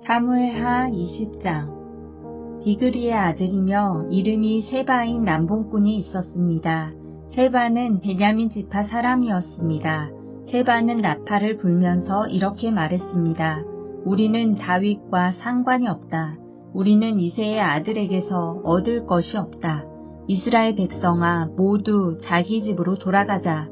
사무엘하 20장. 비그리의 아들이며 이름이 세바인 남봉꾼이 있었습니다. 세바는 베냐민 지파 사람이었습니다. 세바는 나팔을 불면서 이렇게 말했습니다. 우리는 다윗과 상관이 없다. 우리는 이새의 아들에게서 얻을 것이 없다. 이스라엘 백성아, 모두 자기 집으로 돌아가자.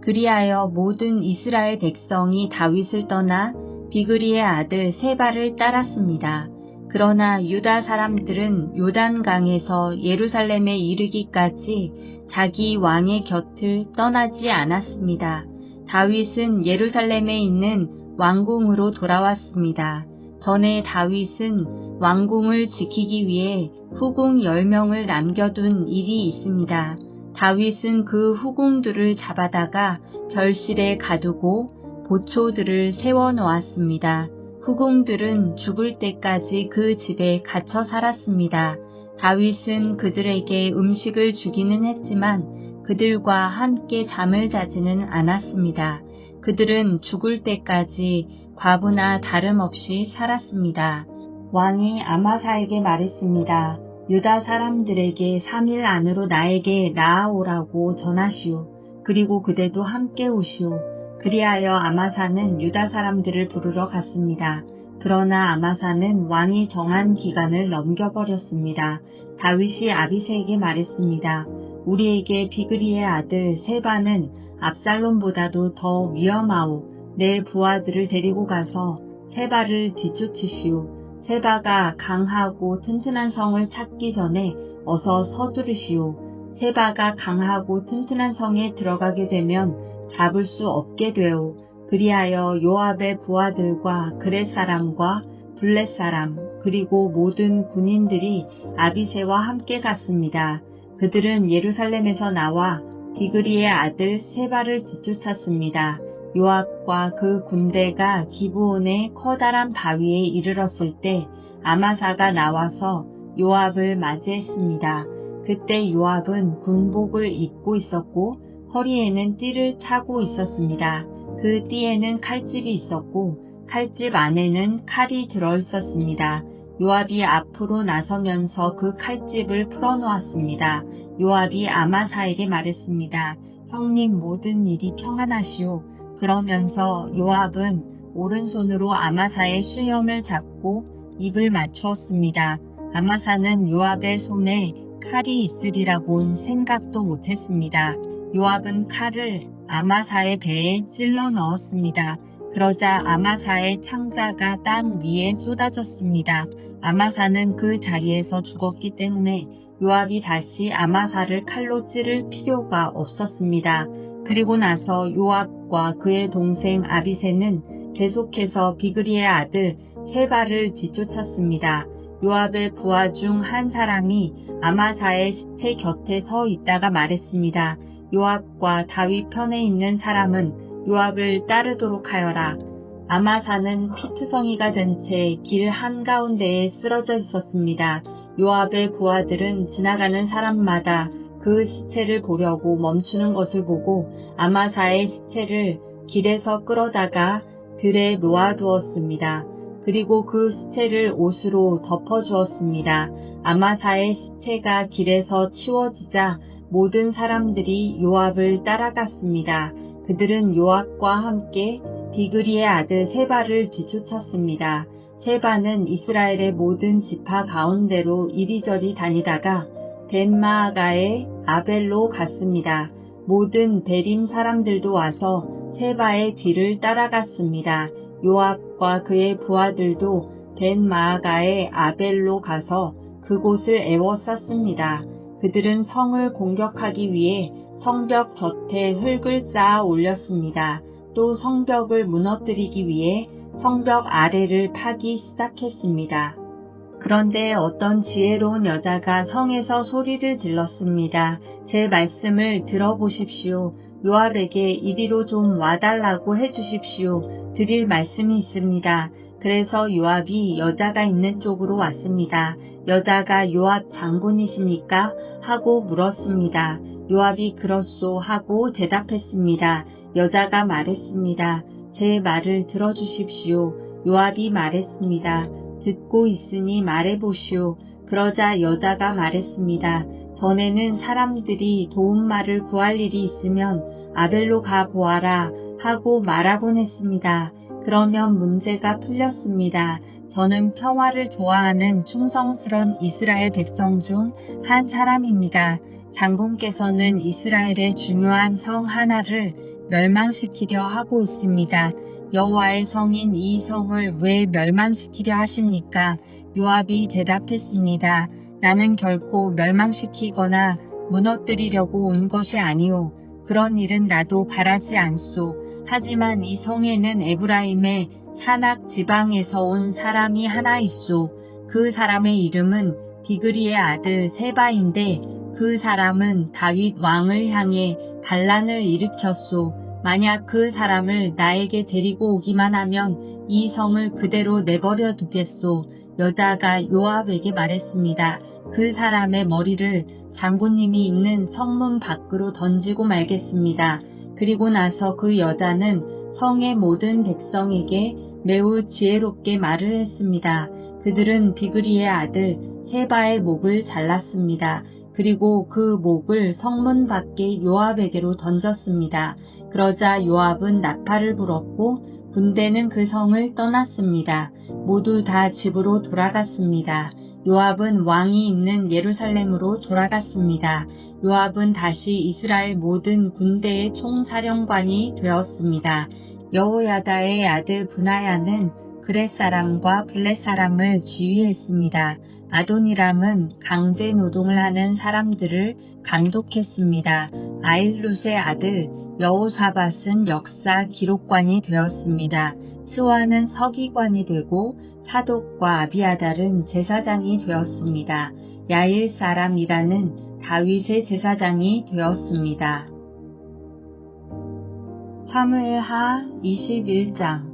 그리하여 모든 이스라엘 백성이 다윗을 떠나 비그리의 아들 세바를 따랐습니다. 그러나 유다 사람들은 요단강에서 예루살렘에 이르기까지 자기 왕의 곁을 떠나지 않았습니다. 다윗은 예루살렘에 있는 왕궁으로 돌아왔습니다. 전에 다윗은 왕궁을 지키기 위해 후궁 10명을 남겨둔 일이 있습니다. 다윗은 그 후궁들을 잡아다가 별실에 가두고 보초들을 세워놓았습니다. 후궁들은 죽을 때까지 그 집에 갇혀 살았습니다. 다윗은 그들에게 음식을 주기는 했지만 그들과 함께 잠을 자지는 않았습니다. 그들은 죽을 때까지 과부나 다름없이 살았습니다. 왕이 아마사에게 말했습니다. 유다 사람들에게 3일 안으로 나에게 나아오라고 전하시오. 그리고 그대도 함께 오시오. 그리하여 아마사는 유다 사람들을 부르러 갔습니다. 그러나 아마사는 왕이 정한 기간을 넘겨버렸습니다. 다윗이 아비새에게 말했습니다. 우리에게 비그리의 아들 세바는 압살롬보다도 더 위험하오. 내 부하들을 데리고 가서 세바를 뒤쫓으시오. 세바가 강하고 튼튼한 성을 찾기 전에 어서 서두르시오. 세바가 강하고 튼튼한 성에 들어가게 되면 잡을 수 없게 되오. 그리하여 요압의 부하들과 그렛 사람과 블렛 사람 그리고 모든 군인들이 아비새와 함께 갔습니다. 그들은 예루살렘에서 나와 비그리의 아들 세바를 뒤쫓았습니다. 요압과 그 군대가 기브온의 커다란 바위에 이르렀을 때 아마사가 나와서 요압을 맞이했습니다. 그때 요압은 군복을 입고 있었고 허리에는 띠를 차고 있었습니다. 그 띠에는 칼집이 있었고 칼집 안에는 칼이 들어있었습니다. 요압이 앞으로 나서면서 그 칼집을 풀어놓았습니다. 요압이 아마사에게 말했습니다. 형님 모든 일이 평안하시오. 그러면서 요압은 오른손으로 아마사의 수염을 잡고 입을 맞추었습니다. 아마사는 요압의 손에 칼이 있으리라고는 생각도 못했습니다. 요압은 칼을 아마사의 배에 찔러 넣었습니다. 그러자 아마사의 창자가 땅 위에 쏟아졌습니다. 아마사는 그 자리에서 죽었기 때문에 요압이 다시 아마사를 칼로 찌를 필요가 없었습니다. 그리고 나서 요압과 그의 동생 아비새는 계속해서 비그리의 아들 세바를 뒤쫓았습니다. 요압의 부하 중 한 사람이 아마사의 시체 곁에 서 있다가 말했습니다. 요압과 다윗 편에 있는 사람은 요압을 따르도록 하여라. 아마사는 피투성이가 된 채 길 한가운데에 쓰러져 있었습니다. 요압의 부하들은 지나가는 사람마다 그 시체를 보려고 멈추는 것을 보고 아마사의 시체를 길에서 끌어다가 들에 놓아두었습니다. 그리고 그 시체를 옷으로 덮어주었습니다. 아마사의 시체가 길에서 치워지자 모든 사람들이 요압을 따라갔습니다. 그들은 요압과 함께 비그리의 아들 세바를 뒤쫓았습니다. 세바는 이스라엘의 모든 지파 가운데로 이리저리 다니다가 벤마아가의 아벨로 갔습니다. 모든 베림 사람들도 와서 세바의 뒤를 따라갔습니다. 요압과 그의 부하들도 벤마아가의 아벨로 가서 그곳을 에워쌌습니다. 그들은 성을 공격하기 위해 성벽 곁에 흙을 쌓아 올렸습니다. 또 성벽을 무너뜨리기 위해 성벽 아래를 파기 시작했습니다. 그런데 어떤 지혜로운 여자가 성에서 소리를 질렀습니다. 제 말씀을 들어보십시오. 요압에게 이리로 좀 와달라고 해주십시오. 드릴 말씀이 있습니다. 그래서 요압이 여자가 있는 쪽으로 왔습니다. 여자가 요압 장군이십니까? 하고 물었습니다. 요압이 그렇소 하고 대답했습니다. 여자가 말했습니다. 제 말을 들어주십시오. 요압이 말했습니다. 듣고 있으니 말해보시오. 그러자 여다가 말했습니다. 전에는 사람들이 도움말을 구할 일이 있으면 아벨로 가 보아라 하고 말하곤 했습니다. 그러면 문제가 풀렸습니다. 저는 평화를 좋아하는 충성스런 이스라엘 백성 중 한 사람입니다. 장군께서는 이스라엘의 중요한 성 하나를 멸망시키려 하고 있습니다. 여호와의 성인 이 성을 왜 멸망시키려 하십니까? 요압이 대답했습니다. 나는 결코 멸망시키거나 무너뜨리려고 온 것이 아니오. 그런 일은 나도 바라지 않소. 하지만 이 성에는 에브라임의 산악 지방에서 온 사람이 하나 있소. 그 사람의 이름은 비그리의 아들 세바인데 그 사람은 다윗 왕을 향해 반란을 일으켰소. 만약 그 사람을 나에게 데리고 오기만 하면 이 성을 그대로 내버려 두겠소. 여다가 요압에게 말했습니다. 그 사람의 머리를 장군님이 있는 성문 밖으로 던지고 말겠습니다. 그리고 나서 그 여자는 성의 모든 백성에게 매우 지혜롭게 말을 했습니다. 그들은 비그리의 아들 세바의 목을 잘랐습니다. 그리고 그 목을 성문 밖에 요압에게로 던졌습니다. 그러자 요압은 나팔을 불었고 군대는 그 성을 떠났습니다. 모두 다 집으로 돌아갔습니다. 요압은 왕이 있는 예루살렘으로 돌아갔습니다. 요압은 다시 이스라엘 모든 군대의 총사령관이 되었습니다. 여호야다의 아들 분하야는 그렛 사람과 블렛 사람을 지휘했습니다. 아도니람은 강제 노동을 하는 사람들을 감독했습니다. 아일룻의 아들 여호사밧은 역사 기록관이 되었습니다. 스와는 서기관이 되고 사독과 아비아달은 제사장이 되었습니다. 야일 사람이라는 다윗의 제사장이 되었습니다. 사무엘하 21장.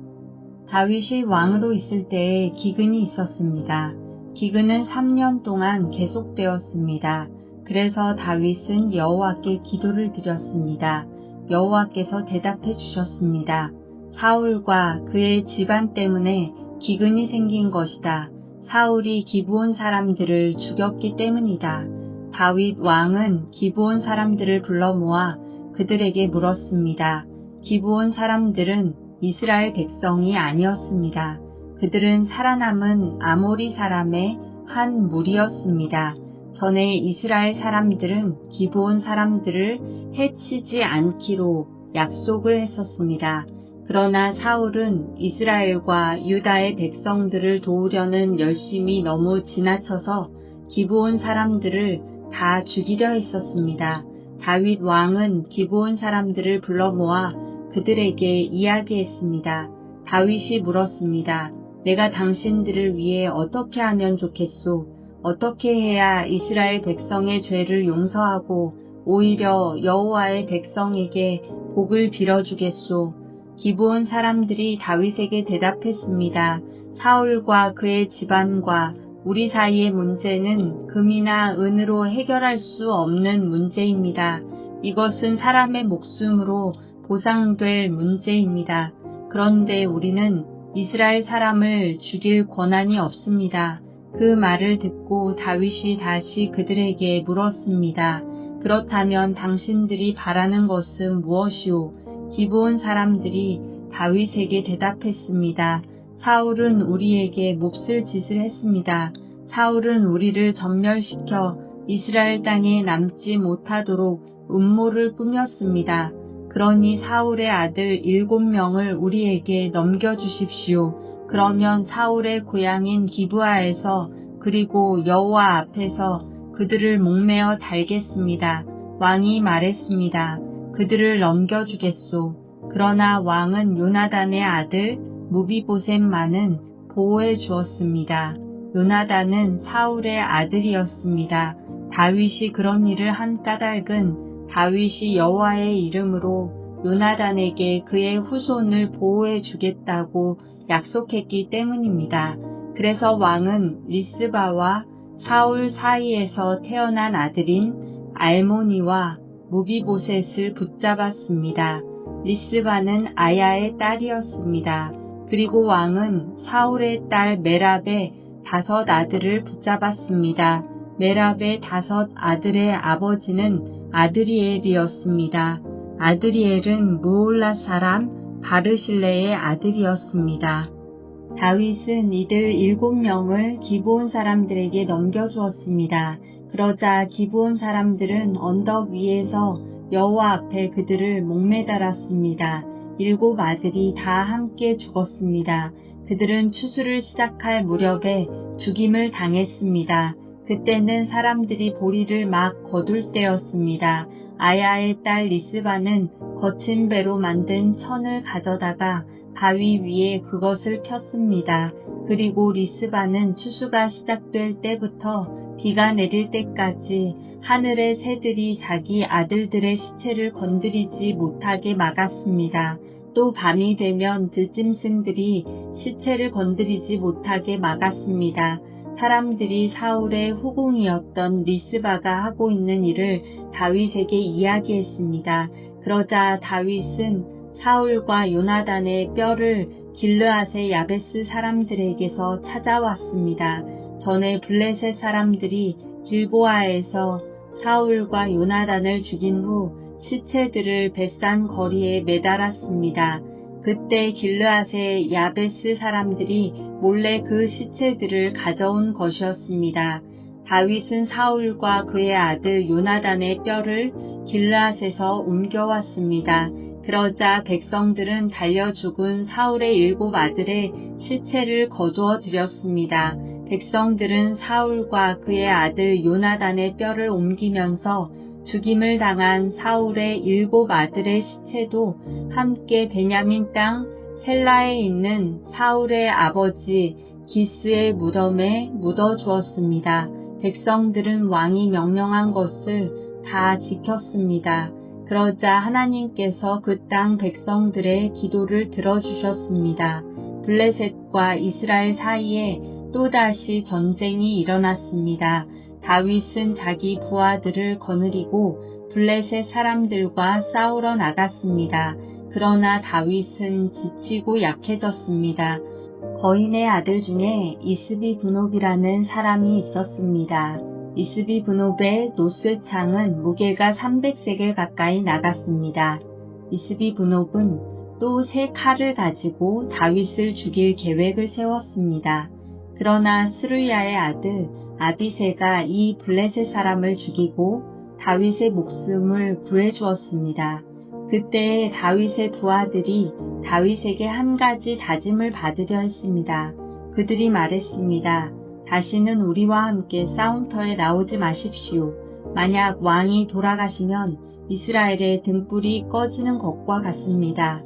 다윗이 왕으로 있을 때에 기근이 있었습니다. 기근은 3년 동안 계속되었습니다. 그래서 다윗은 여호와께 기도를 드렸습니다. 여호와께서 대답해 주셨습니다. 사울과 그의 집안 때문에 기근이 생긴 것이다. 사울이 기브온 사람들을 죽였기 때문이다. 다윗 왕은 기브온 사람들을 불러 모아 그들에게 물었습니다. 기브온 사람들은 이스라엘 백성이 아니었습니다. 그들은 살아남은 아모리 사람의 한 무리였습니다. 전에 이스라엘 사람들은 기브온 사람들을 해치지 않기로 약속을 했었습니다. 그러나 사울은 이스라엘과 유다의 백성들을 도우려는 열심이 너무 지나쳐서 기브온 사람들을 다 죽이려 했었습니다. 다윗 왕은 기브온 사람들을 불러 모아 그들에게 이야기했습니다. 다윗이 물었습니다. 내가 당신들을 위해 어떻게 하면 좋겠소? 어떻게 해야 이스라엘 백성의 죄를 용서하고 오히려 여호와의 백성에게 복을 빌어주겠소? 기브온 사람들이 다윗에게 대답했습니다. 사울과 그의 집안과 우리 사이의 문제는 금이나 은으로 해결할 수 없는 문제입니다. 이것은 사람의 목숨으로 보상될 문제입니다. 그런데 우리는 이스라엘 사람을 죽일 권한이 없습니다. 그 말을 듣고 다윗이 다시 그들에게 물었습니다. 그렇다면 당신들이 바라는 것은 무엇이오? 기브온 사람들이 다윗에게 대답했습니다. 사울은 우리에게 몹쓸 짓을 했습니다. 사울은 우리를 전멸시켜 이스라엘 땅에 남지 못하도록 음모를 꾸몄습니다. 그러니 사울의 아들 7명을 우리에게 넘겨주십시오. 그러면 사울의 고향인 기브아에서 그리고 여호와 앞에서 그들을 목매어 잘겠습니다. 왕이 말했습니다. 그들을 넘겨주겠소. 그러나 왕은 요나단의 아들 무비보셋만은 보호해 주었습니다. 요나단은 사울의 아들이었습니다. 다윗이 그런 일을 한 까닭은 다윗이 여호와의 이름으로 요나단에게 그의 후손을 보호해 주겠다고 약속했기 때문입니다. 그래서 왕은 리스바와 사울 사이에서 태어난 아들인 알모니와 무비보셋을 붙잡았습니다. 리스바는 아야의 딸이었습니다. 그리고 왕은 사울의 딸 메랍의 5 아들을 붙잡았습니다. 메랍의 5 아들의 아버지는 아드리엘이었습니다. 아드리엘은 무올라 사람 바르실레의 아들이었습니다. 다윗은 이들 7명을 기브온 사람들에게 넘겨주었습니다. 그러자 기브온 사람들은 언덕 위에서 여호와 앞에 그들을 목매달았습니다. 7 아들이 다 함께 죽었습니다. 그들은 추수를 시작할 무렵에 죽임을 당했습니다. 그때는 사람들이 보리를 막 거둘 때였습니다. 아야의 딸 리스바는 거친 배로 만든 천을 가져다가 바위 위에 그것을 폈습니다. 그리고 리스바는 추수가 시작될 때부터 비가 내릴 때까지 하늘의 새들이 자기 아들들의 시체를 건드리지 못하게 막았습니다. 또 밤이 되면 들짐승들이 시체를 건드리지 못하게 막았습니다. 사람들이 사울의 후궁이었던 리스바가 하고 있는 일을 다윗에게 이야기했습니다. 그러자 다윗은 사울과 요나단의 뼈를 길르앗의 야베스 사람들에게서 찾아왔습니다. 전에 블레셋 사람들이 길보아에서 사울과 요나단을 죽인 후 시체들을 벳산 거리에 매달았습니다. 그때 길르앗의 야베스 사람들이 몰래 그 시체들을 가져온 것이었습니다. 다윗은 사울과 그의 아들 요나단의 뼈를 길르앗에서 옮겨왔습니다. 그러자 백성들은 달려 죽은 사울의 7 아들의 시체를 거두어 드렸습니다. 백성들은 사울과 그의 아들 요나단의 뼈를 옮기면서 죽임을 당한 사울의 7 아들의 시체도 함께 베냐민 땅 셀라에 있는 사울의 아버지 기스의 무덤에 묻어 주었습니다. 백성들은 왕이 명령한 것을 다 지켰습니다. 그러자 하나님께서 그 땅 백성들의 기도를 들어주셨습니다. 블레셋과 이스라엘 사이에 또다시 전쟁이 일어났습니다. 다윗은 자기 부하들을 거느리고 블레셋 사람들과 싸우러 나갔습니다. 그러나 다윗은 지치고 약해졌습니다. 거인의 아들 중에 이스비브놉이라는 사람이 있었습니다. 이스비브놉의 노쇠창은 무게가 300세겔 가까이 나갔습니다. 이스비브놉은 또 3 칼을 가지고 다윗을 죽일 계획을 세웠습니다. 그러나 스루야의 아들 아비새가 이 블레셋 사람을 죽이고 다윗의 목숨을 구해주었습니다. 그때 다윗의 부하들이 다윗에게 한 가지 다짐을 받으려 했습니다. 그들이 말했습니다. 다시는 우리와 함께 싸움터에 나오지 마십시오. 만약 왕이 돌아가시면 이스라엘의 등불이 꺼지는 것과 같습니다.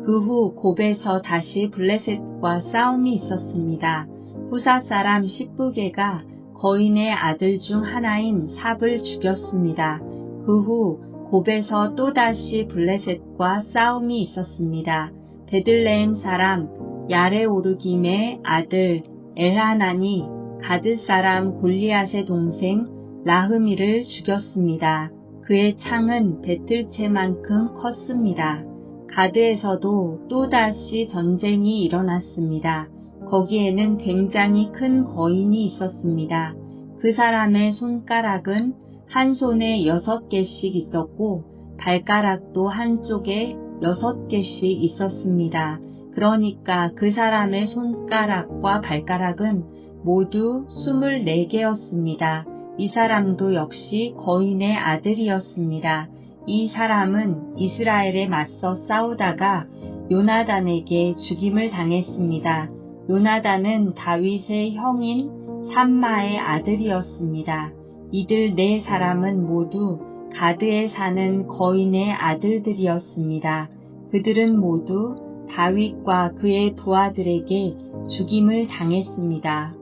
그 후 곱에서 다시 블레셋과 싸움이 있었습니다. 후사 사람 시브게가 거인의 아들 중 하나인 삽을 죽였습니다. 그 후 곱에서 또다시 블레셋과 싸움이 있었습니다. 베들레헴 사람 야레오르김의 아들 엘하난이 가드 사람 골리앗의 동생 라흐미를 죽였습니다. 그의 창은 배틀채만큼 컸습니다. 가드에서도 또다시 전쟁이 일어났습니다. 거기에는 굉장히 큰 거인이 있었습니다. 그 사람의 손가락은 한 손에 6개씩 있었고 발가락도 한쪽에 6개씩 있었습니다. 그러니까 그 사람의 손가락과 발가락은 모두 24개였습니다. 이 사람도 역시 거인의 아들이었습니다. 이 사람은 이스라엘에 맞서 싸우다가 요나단에게 죽임을 당했습니다. 요나단은 다윗의 형인 삼마의 아들이었습니다. 이들 4사람은 모두 가드에 사는 거인의 아들들이었습니다. 그들은 모두 다윗과 그의 부하들에게 죽임을 당했습니다.